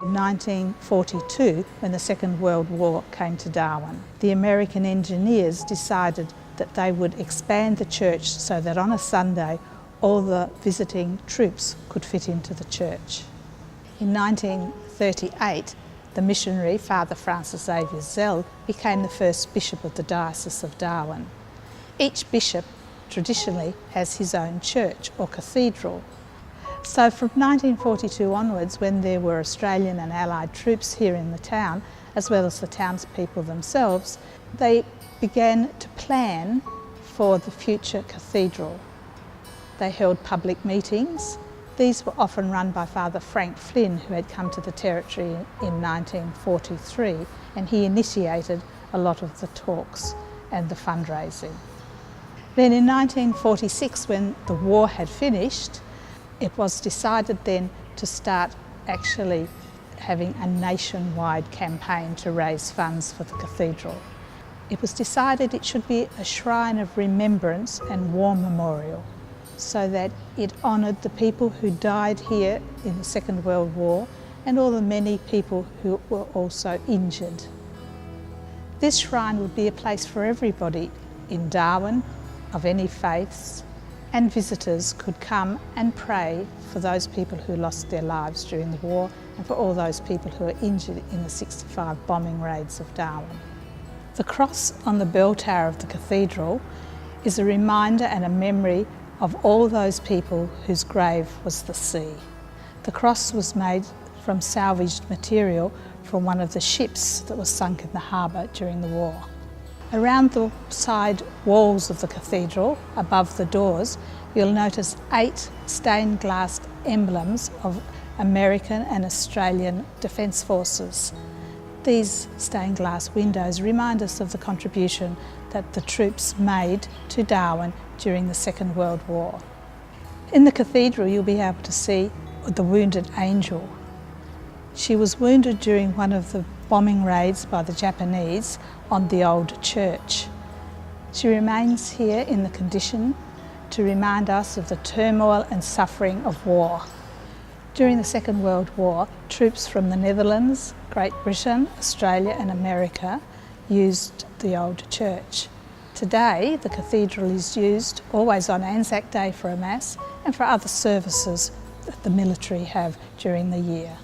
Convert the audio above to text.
In 1942, when the Second World War came to Darwin, the American engineers decided that they would expand the church so that on a Sunday all the visiting troops could fit into the church. In 1938, the missionary, Father Francis Xavier Zell, became the first bishop of the Diocese of Darwin. Each bishop traditionally has his own church or cathedral. So from 1942 onwards, when there were Australian and Allied troops here in the town, as well as the townspeople themselves, they began to plan for the future cathedral. They held public meetings. These were often run by Father Frank Flynn, who had come to the territory in 1943, and he initiated a lot of the talks and the fundraising. Then in 1946, when the war had finished, it was decided then to start actually having a nationwide campaign to raise funds for the cathedral. It was decided it should be a shrine of remembrance and war memorial, so that it honoured the people who died here in the Second World War and all the many people who were also injured. This shrine would be a place for everybody in Darwin, of any faiths, and visitors could come and pray for those people who lost their lives during the war and for all those people who were injured in the 65 bombing raids of Darwin. The cross on the bell tower of the cathedral is a reminder and a memory of all those people whose grave was the sea. The cross was made from salvaged material from one of the ships that was sunk in the harbour during the war. Around the side walls of the cathedral, above the doors, you'll notice 8 stained glass emblems of American and Australian Defence Forces. These stained glass windows remind us of the contribution that the troops made to Darwin during the Second World War. In the cathedral you'll be able to see the wounded angel. She was wounded during one of the bombing raids by the Japanese on the old church. She remains here in the condition to remind us of the turmoil and suffering of war. During the Second World War, troops from the Netherlands, Great Britain, Australia and America used the old church. Today, the cathedral is used always on Anzac Day for a Mass and for other services that the military have during the year.